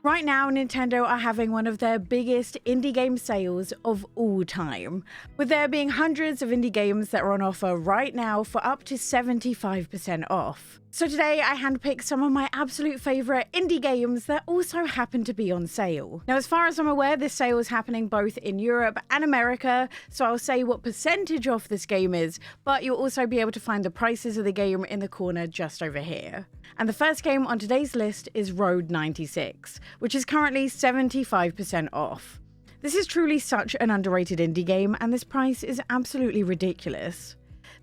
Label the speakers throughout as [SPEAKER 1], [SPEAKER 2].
[SPEAKER 1] Right now, Nintendo are having one of their biggest indie game sales of all time, with there being hundreds of indie games that are on offer right now for up to 75% off. So today I handpicked some of my absolute favourite indie games that also happen to be on sale. Now, as far as I'm aware, this sale is happening both in Europe and America, so I'll say what percentage off this game is, but you'll also be able to find the prices of the game in the corner just over here. And the first game on today's list is Road 96, which is currently 75% off. This is truly such an underrated indie game, and this price is absolutely ridiculous.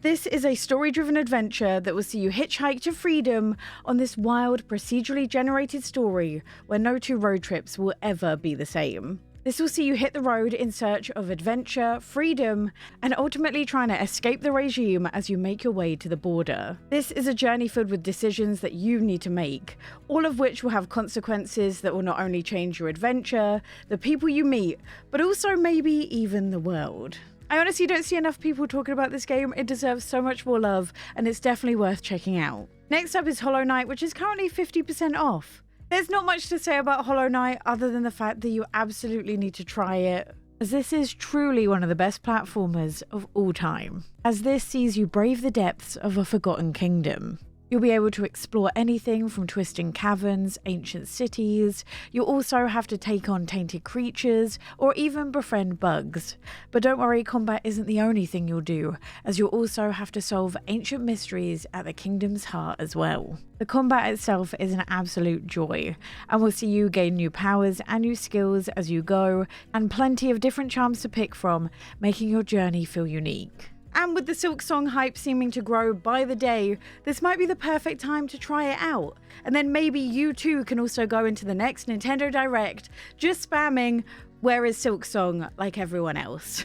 [SPEAKER 1] This is a story-driven adventure that will see you hitchhike to freedom on this wild, procedurally generated story where no two road trips will ever be the same. This will see you hit the road in search of adventure, freedom, and ultimately trying to escape the regime as you make your way to the border. This is a journey filled with decisions that you need to make, all of which will have consequences that will not only change your adventure, the people you meet, but also maybe even the world. I honestly don't see enough people talking about this game. It deserves so much more love, and it's definitely worth checking out. Next up is Hollow Knight, which is currently 50% off. There's not much to say about Hollow Knight other than the fact that you absolutely need to try it, as this is truly one of the best platformers of all time, as this sees you brave the depths of a forgotten kingdom. You'll be able to explore anything from twisting caverns, ancient cities. You'll also have to take on tainted creatures or even befriend bugs. But don't worry, combat isn't the only thing you'll do, as you'll also have to solve ancient mysteries at the kingdom's heart as well. The combat itself is an absolute joy, and will see you gain new powers and new skills as you go, and plenty of different charms to pick from, making your journey feel unique. And with the Silksong hype seeming to grow by the day, this might be the perfect time to try it out. And then maybe you too can also go into the next Nintendo Direct just spamming, "Where is Silksong?" like everyone else.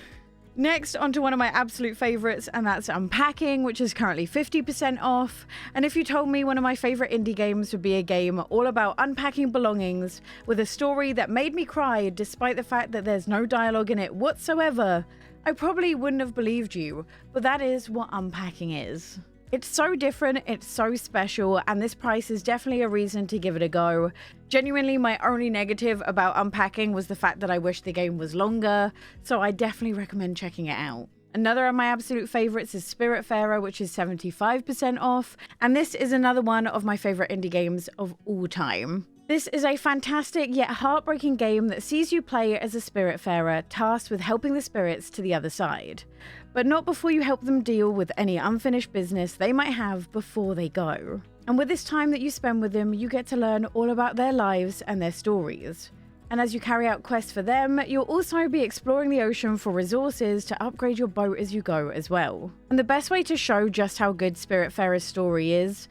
[SPEAKER 1] Next, onto one of my absolute favourites, and that's Unpacking, which is currently 50% off. And if you told me one of my favourite indie games would be a game all about unpacking belongings, with a story that made me cry despite the fact that there's no dialogue in it whatsoever, I probably wouldn't have believed you, but that is what Unpacking is. It's so different, it's so special, and this price is definitely a reason to give it a go. Genuinely, my only negative about Unpacking was the fact that I wish the game was longer, so I definitely recommend checking it out. Another of my absolute favourites is Spiritfarer, which is 75% off, and this is another one of my favourite indie games of all time. This is a fantastic yet heartbreaking game that sees you play as a Spiritfarer tasked with helping the spirits to the other side, but not before you help them deal with any unfinished business they might have before they go. And with this time that you spend with them, you get to learn all about their lives and their stories. And as you carry out quests for them, you'll also be exploring the ocean for resources to upgrade your boat as you go as well. And the best way to show just how good Spiritfarer's story is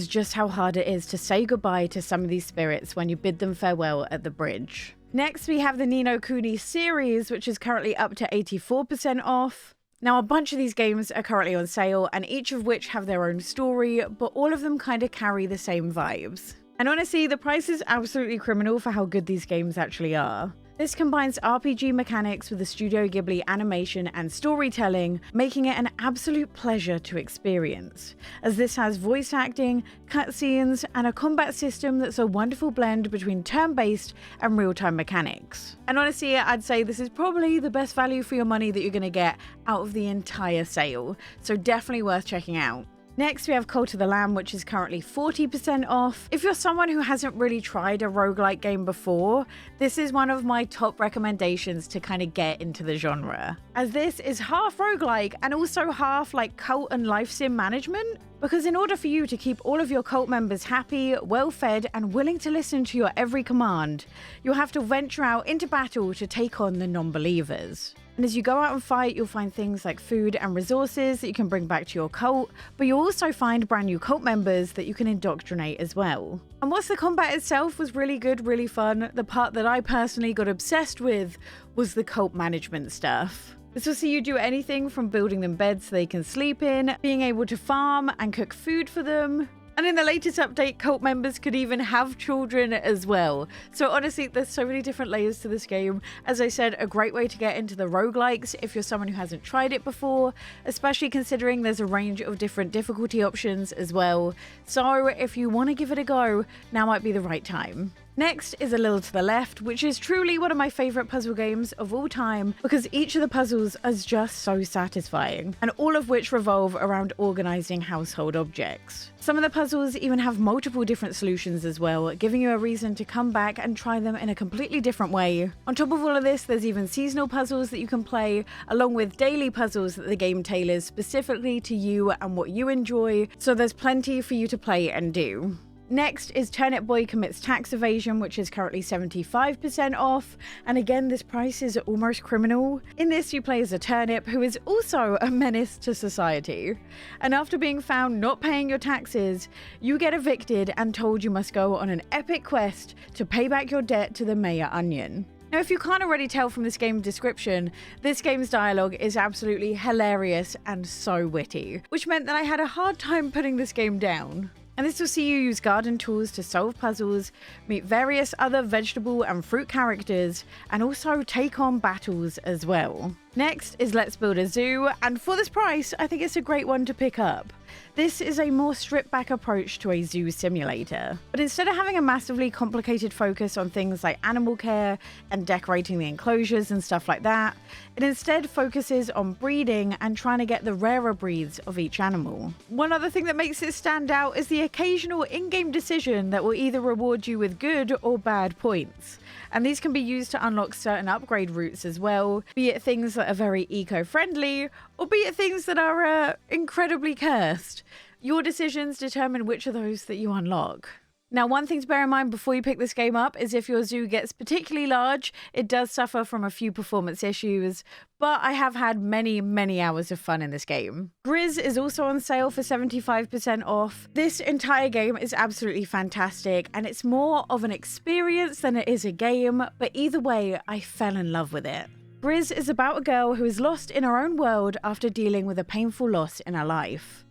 [SPEAKER 1] just how hard it is to say goodbye to some of these spirits when you bid them farewell at the bridge. Next, we have the No Kuni series, which is currently up to 84% off. Now, a bunch of these games are currently on sale, and each of which have their own story, but all of them kind of carry the same vibes. And honestly, the price is absolutely criminal for how good these games actually are. This combines RPG mechanics with the Studio Ghibli animation and storytelling, making it an absolute pleasure to experience, as this has voice acting, cutscenes, and a combat system that's a wonderful blend between turn-based and real-time mechanics. And honestly, I'd say this is probably the best value for your money that you're going to get out of the entire sale, so definitely worth checking out. Next, we have Cult of the Lamb, which is currently 40% off. If you're someone who hasn't really tried a roguelike game before, this is one of my top recommendations to kind of get into the genre, as this is half roguelike and also half like cult and life sim management. Because in order for you to keep all of your cult members happy, well-fed, and willing to listen to your every command, you'll have to venture out into battle to take on the non-believers. And as you go out and fight, you'll find things like food and resources that you can bring back to your cult, but you'll also find brand new cult members that you can indoctrinate as well. And whilst the combat itself was really good, really fun, the part that I personally got obsessed with was the cult management stuff. This will see you do anything from building them beds so they can sleep in, being able to farm and cook food for them. And in the latest update, cult members could even have children as well. So honestly, there's so many different layers to this game. As I said, a great way to get into the roguelikes if you're someone who hasn't tried it before, especially considering there's a range of different difficulty options as well. So if you want to give it a go, now might be the right time. Next is A Little to the Left, which is truly one of my favourite puzzle games of all time because each of the puzzles is just so satisfying, and all of which revolve around organising household objects. Some of the puzzles even have multiple different solutions as well, giving you a reason to come back and try them in a completely different way. On top of all of this, there's even seasonal puzzles that you can play, along with daily puzzles that the game tailors specifically to you and what you enjoy, so there's plenty for you to play and do. Next is Turnip Boy Commits Tax Evasion, which is currently 75% off, and again this price is almost criminal. In this you play as a turnip who is also a menace to society, and after being found not paying your taxes, you get evicted and told you must go on an epic quest to pay back your debt to the Mayor Onion. Now, if you can't already tell from this game's description, this game's dialogue is absolutely hilarious and so witty, which meant that I had a hard time putting this game down. And this will see you use garden tools to solve puzzles, meet various other vegetable and fruit characters, and also take on battles as well. Next is Let's Build a Zoo, and for this price, I think it's a great one to pick up. This is a more stripped back approach to a zoo simulator, but instead of having a massively complicated focus on things like animal care and decorating the enclosures and stuff like that, it instead focuses on breeding and trying to get the rarer breeds of each animal. One other thing that makes it stand out is the occasional in-game decision that will either reward you with good or bad points. And these can be used to unlock certain upgrade routes as well, be it things that are very eco-friendly, or be it things that are incredibly cursed. Your decisions determine which of those that you unlock. Now, one thing to bear in mind before you pick this game up is if your zoo gets particularly large, it does suffer from a few performance issues, but I have had many hours of fun in this game. Gris is also on sale for 75% off. This entire game is absolutely fantastic, and it's more of an experience than it is a game, but either way, I fell in love with it. Gris is about a girl who is lost in her own world after dealing with a painful loss in her life.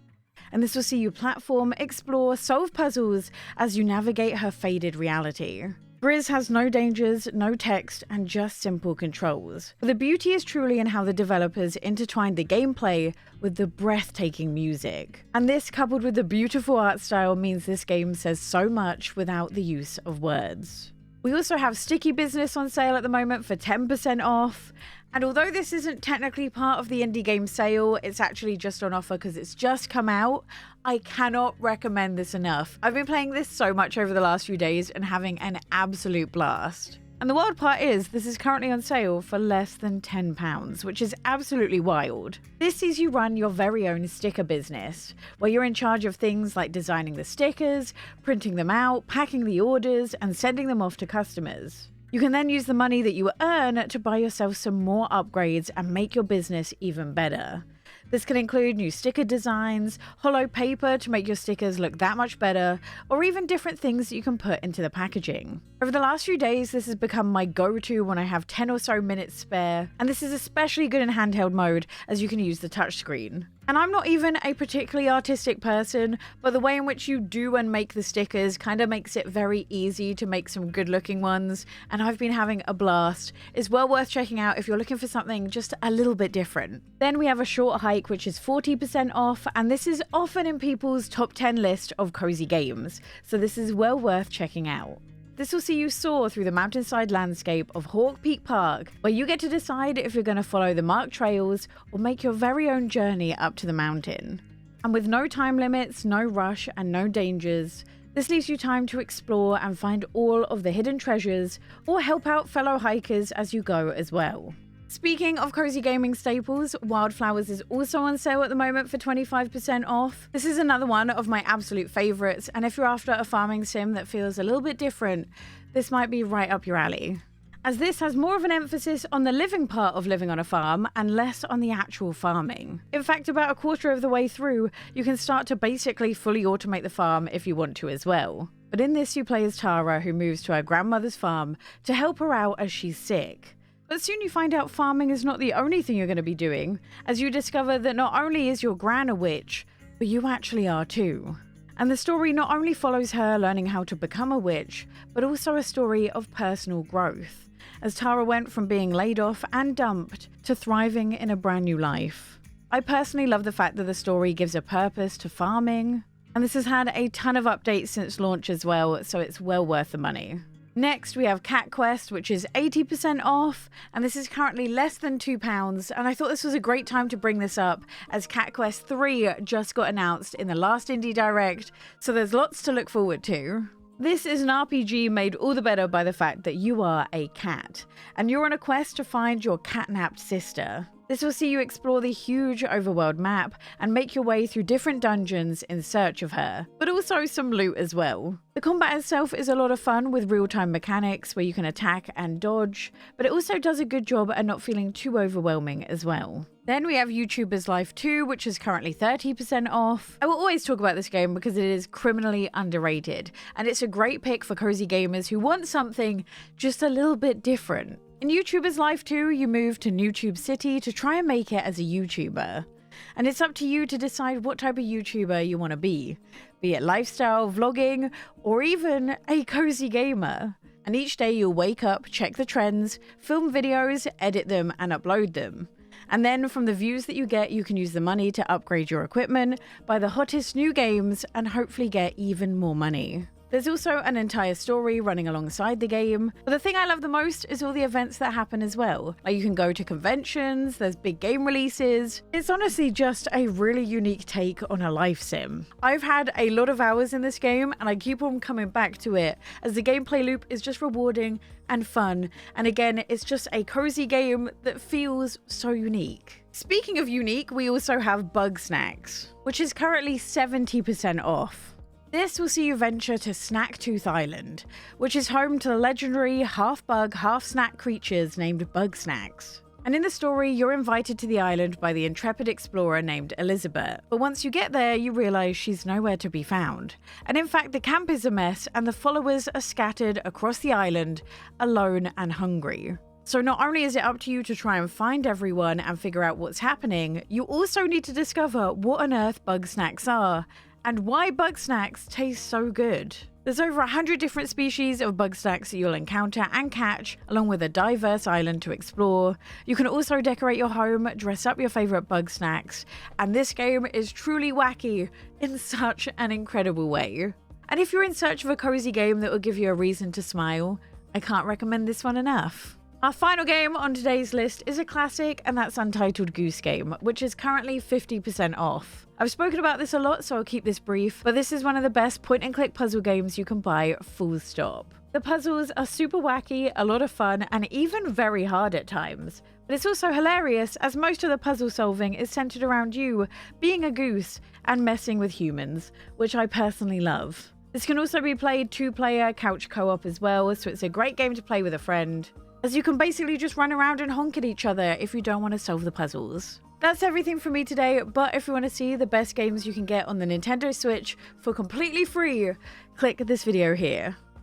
[SPEAKER 1] And this will see you platform, explore, solve puzzles as you navigate her faded reality. Gris has no dangers, no text, and just simple controls. But the beauty is truly in how the developers intertwined the gameplay with the breathtaking music. And this, coupled with the beautiful art style, means this game says so much without the use of words. We also have Sticky Business on sale at the moment for 10% off. And although this isn't technically part of the indie game sale, it's actually just on offer because it's just come out. I cannot recommend this enough. I've been playing this so much over the last few days and having an absolute blast. And the wild part is, this is currently on sale for less than £10, which is absolutely wild. This sees you run your very own sticker business, where you're in charge of things like designing the stickers, printing them out, packing the orders, and sending them off to customers. You can then use the money that you earn to buy yourself some more upgrades and make your business even better. This can include new sticker designs, hollow paper to make your stickers look that much better, or even different things that you can put into the packaging. Over the last few days, this has become my go-to when I have 10 or so minutes spare, and this is especially good in handheld mode as you can use the touchscreen. And I'm not even a particularly artistic person, but the way in which you do and make the stickers kind of makes it very easy to make some good looking ones, and I've been having a blast. It's well worth checking out if you're looking for something just a little bit different. Then we have A Short Hike, which is 40% off, and this is often in people's top 10 list of cozy games, so this is well worth checking out. This will see you soar through the mountainside landscape of Hawk Peak Park, where you get to decide if you're going to follow the marked trails or make your very own journey up to the mountain. And with no time limits, no rush, and no dangers, this leaves you time to explore and find all of the hidden treasures, or help out fellow hikers as you go as well. Speaking of cozy gaming staples, Wylde Flowers is also on sale at the moment for 25% off. This is another one of my absolute favourites, and if you're after a farming sim that feels a little bit different, this might be right up your alley. As this has more of an emphasis on the living part of living on a farm and less on the actual farming. In fact, about a quarter of the way through, you can start to basically fully automate the farm if you want to as well. But in this, you play as Tara, who moves to her grandmother's farm to help her out as she's sick. But soon you find out farming is not the only thing you're going to be doing, as you discover that not only is your gran a witch, but you actually are too. And the story not only follows her learning how to become a witch, but also a story of personal growth, as Tara went from being laid off and dumped to thriving in a brand new life. I personally love the fact that the story gives a purpose to farming, and this has had a ton of updates since launch as well, so it's well worth the money. Next, we have Cat Quest, which is 80% off, and this is currently less than £2, and I thought this was a great time to bring this up, as Cat Quest 3 just got announced in the last Indie Direct, so there's lots to look forward to. This is an RPG made all the better by the fact that you are a cat, and you're on a quest to find your catnapped sister. This will see you explore the huge overworld map and make your way through different dungeons in search of her, but also some loot as well. The combat itself is a lot of fun with real-time mechanics where you can attack and dodge, but it also does a good job at not feeling too overwhelming as well. Then we have YouTuber's Life 2, which is currently 30% off. I will always talk about this game because it is criminally underrated, and it's a great pick for cozy gamers who want something just a little bit different. In YouTuber's Life 2, you move to NewTube City to try and make it as a YouTuber. And it's up to you to decide what type of YouTuber you want to be it lifestyle, vlogging, or even a cozy gamer. And each day you'll wake up, check the trends, film videos, edit them, and upload them. And then from the views that you get, you can use the money to upgrade your equipment, buy the hottest new games, and hopefully get even more money. There's also an entire story running alongside the game, but the thing I love the most is all the events that happen as well. Like you can go to conventions, there's big game releases. It's honestly just a really unique take on a life sim. I've had a lot of hours in this game and I keep on coming back to it as the gameplay loop is just rewarding and fun, and again, it's just a cozy game that feels so unique. Speaking of unique, we also have Bugsnax, which is currently 70% off. This will see you venture to Snacktooth Island, which is home to the legendary half-bug, half-snack creatures named Bugsnax. And in the story, you're invited to the island by the intrepid explorer named Elizabeth. But once you get there, you realise she's nowhere to be found. And in fact, the camp is a mess and the followers are scattered across the island, alone and hungry. So not only is it up to you to try and find everyone and figure out what's happening, you also need to discover what on earth Bugsnax are, and why Bugsnax taste so good. There's over 100 different species of Bugsnax that you'll encounter and catch, along with a diverse island to explore. You can also decorate your home, dress up your favourite Bugsnax, and this game is truly wacky in such an incredible way. And if you're in search of a cozy game that will give you a reason to smile, I can't recommend this one enough. Our final game on today's list is a classic, and that's Untitled Goose Game, which is currently 50% off. I've spoken about this a lot, so I'll keep this brief, but this is one of the best point-and-click puzzle games you can buy, full stop. The puzzles are super wacky, a lot of fun, and even very hard at times. But it's also hilarious, as most of the puzzle solving is centered around you being a goose and messing with humans, which I personally love. This can also be played 2-player couch co-op as well, so it's a great game to play with a friend, as you can basically just run around and honk at each other if you don't want to solve the puzzles. That's everything for me today, but if you want to see the best games you can get on the Nintendo Switch for completely free, click this video here.